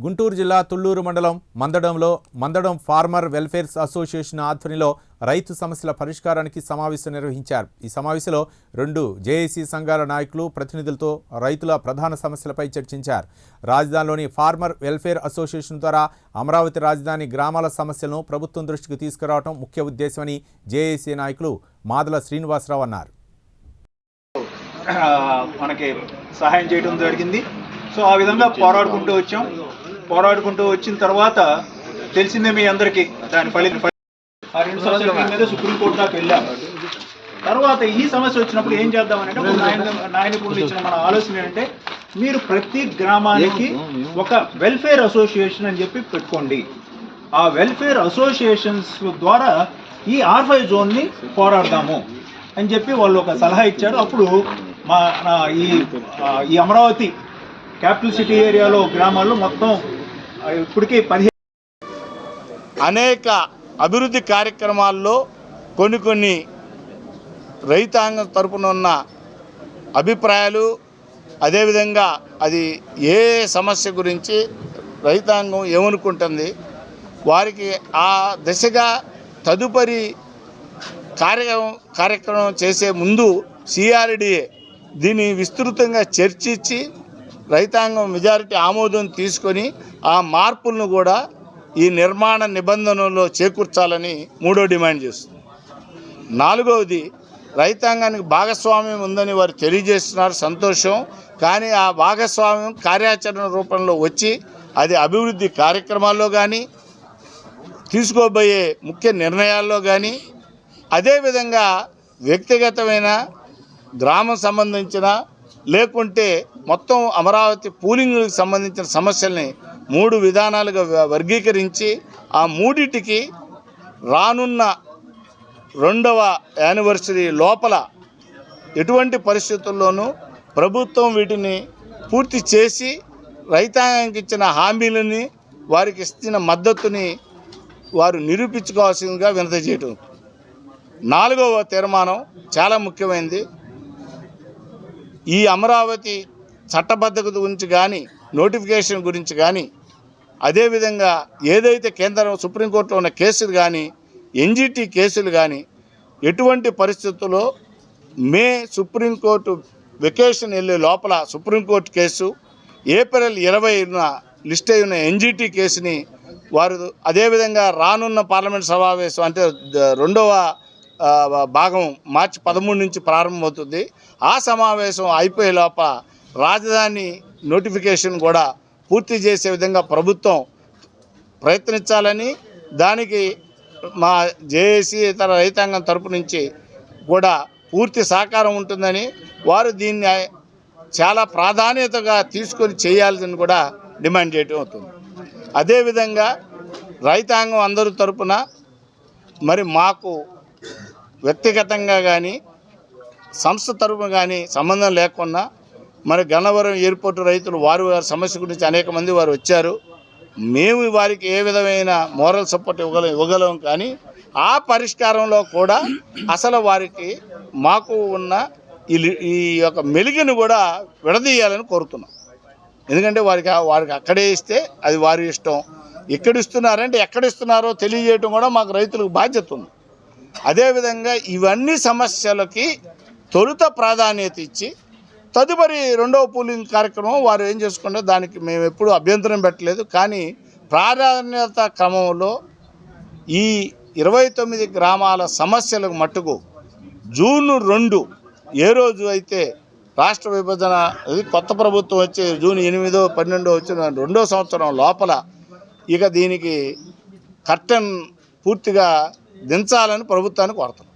గుంటూరు జిల్లా తుళ్లూరు మండలం Mandadam farmer welfare association ఆధ్వర్యంలో రైతు సమస్యల పరిష్కారానికి సమావేశం నిర్వహించారు. ఈ సమావేశంలో 2 జేఏసీ సంఘాల నాయకులు ప్రతినిధులతో రైతుల ప్రధాన సమస్యలపై చర్చించారు. రాజధానిలోని ఫార్మర్ వెల్ఫేర్ అసోసియేషన్ ద్వారా అమరావతి రాజధాని గ్రామాల సమస్యలను ప్రభుత్వం దృష్టికి తీసుకురావడం ముఖ్య ఉద్దేశమని జేఏసీ నాయకులు మాదల శ్రీనివాసరావు అన్నారు. మనకి సహాయం చేయడం జరిగింది. సో ఆ విధంగా పోరాడుకుంటూ వచ్చిన తర్వాత తెలిసిందే మీ అందరికీ దాని ఫలితం ఆ 2 సమస్యల మీద సుప్రీంకోర్టు దాకా వెళ్ళాము. తర్వాత ఈ సమస్య వచ్చినప్పుడు ఏం చేద్దామనంటే నాయకులు ఇచ్చిన మన ఆలోచన ఏంటంటే మీరు ప్రతి గ్రామానికి ఒక వెల్ఫేర్ అసోసియేషన్ అని చెప్పి పెట్టుకోండి. ఆ వెల్ఫేర్ అసోసియేషన్స్ ద్వారా ఈ R5 జోన్ని పోరాడదాము అని చెప్పి వాళ్ళు ఒక సలహా ఇచ్చారు. అప్పుడు ఈ అమరావతి క్యాపిటల్ సిటీ ఏరియాలో గ్రామాల్లో మొత్తం ఇప్పటికీ 15 అనేక అభివృద్ధి కార్యక్రమాల్లో కొన్ని రైతాంగం తరపున ఉన్న అభిప్రాయాలు, అదేవిధంగా అది ఏ సమస్య గురించి రైతాంగం ఏమనుకుంటుంది, వారికి ఆ దిశగా తదుపరి కార్యక్రమం చేసే ముందు CRDA దీన్ని విస్తృతంగా చర్చించి రైతాంగం మెజారిటీ ఆమోదం తీసుకొని ఆ మార్పులను కూడా ఈ నిర్మాణ నిబంధనల్లో చేకూర్చాలని 3వ డిమాండ్ చేస్తుంది. 4వది రైతాంగానికి భాగస్వామ్యం ఉందని వారు తెలియజేస్తున్నారు, సంతోషం. కానీ ఆ భాగస్వామ్యం కార్యాచరణ రూపంలో వచ్చి అది అభివృద్ధి కార్యక్రమాల్లో కానీ తీసుకోబోయే ముఖ్య నిర్ణయాల్లో కానీ అదేవిధంగా వ్యక్తిగతమైన గ్రామం సంబంధించిన లేకుంటే మొత్తం అమరావతి పూలింగ్కి సంబంధించిన సమస్యల్ని 3 విధానాలుగా వర్గీకరించి ఆ 3టికి రానున్న 2వ యానివర్సరీ లోపల ఎటువంటి పరిస్థితుల్లోనూ ప్రభుత్వం వీటిని పూర్తి చేసి రైతాంగానికి ఇచ్చిన హామీలని, వారికి ఇచ్చిన మద్దతుని వారు నిరూపించుకోవాల్సిందిగా వినతి చేయటం. 4వ తీర్మానం చాలా ముఖ్యమైనది. ఈ అమరావతి చట్టబద్ధత గురించి కానీ, నోటిఫికేషన్ గురించి కానీ, అదేవిధంగా ఏదైతే కేంద్రం సుప్రీంకోర్టులో ఉన్న కేసులు కానీ, NGT కేసులు కానీ ఎటువంటి పరిస్థితుల్లో సుప్రీంకోర్టు వెకేషన్ వెళ్ళే లోపల సుప్రీంకోర్టు కేసు, ఏప్రిల్ 20న లిస్ట్ అయిన NGT కేసుని వారు అదేవిధంగా రానున్న పార్లమెంట్ సమావేశం అంటే 2వ భాగం మార్చి 13 నుంచి ప్రారంభమవుతుంది. ఆ సమావేశం అయిపోయే లోపల రాజధాని నోటిఫికేషన్ కూడా పూర్తి చేసే విధంగా ప్రభుత్వం ప్రయత్నించాలని, దానికి మా జేఏసీ ఇతర రైతాంగం తరపు నుంచి కూడా పూర్తి సహకారం ఉంటుందని, వారు దీన్ని చాలా ప్రాధాన్యతగా తీసుకొని చేయాలని కూడా డిమాండ్ చేయటం అవుతుంది. అదేవిధంగా రైతాంగం అందరి తరపున మరి మాకు వ్యక్తిగతంగా కానీ సంస్థ తరపున కానీ సంబంధం లేకుండా మరి గన్నవరం ఎయిర్పోర్టు రైతులు వారి సమస్య గురించి అనేక మంది వారు వచ్చారు. మేము వారికి ఏ విధమైన మోరల్ సపోర్ట్ ఇవ్వగలం కానీ ఆ పరిష్కారంలో కూడా అసలు వారికి మాకు ఉన్న ఈ యొక్క మెలుగును కూడా విడదీయాలని కోరుతున్నాం. ఎందుకంటే వారికి అక్కడే ఇస్తే అది వారి ఇష్టం, ఎక్కడ ఇస్తున్నారంటే ఎక్కడ ఇస్తున్నారో తెలియజేయటం కూడా మాకు రైతులకు బాధ్యత ఉంది. అదేవిధంగా ఇవన్నీ సమస్యలకి తొలుత ప్రాధాన్యత ఇచ్చి తదుపరి 2వ పూలింగ్ కార్యక్రమం వారు ఏం చేసుకుంటే దానికి మేము ఎప్పుడూ అభ్యంతరం పెట్టలేదు. కానీ ప్రాధాన్యత క్రమంలో ఈ 29 గ్రామాల సమస్యలకు మట్టుకు జూన్ 2 ఏ రోజు అయితే రాష్ట్ర విభజన కొత్త ప్రభుత్వం వచ్చి జూన్ 8, 12 వచ్చిన 2వ సంవత్సరం లోపల ఇక దీనికి కర్టెన్ పూర్తిగా దించాలని ప్రభుత్వాన్ని కోరుతున్నాం.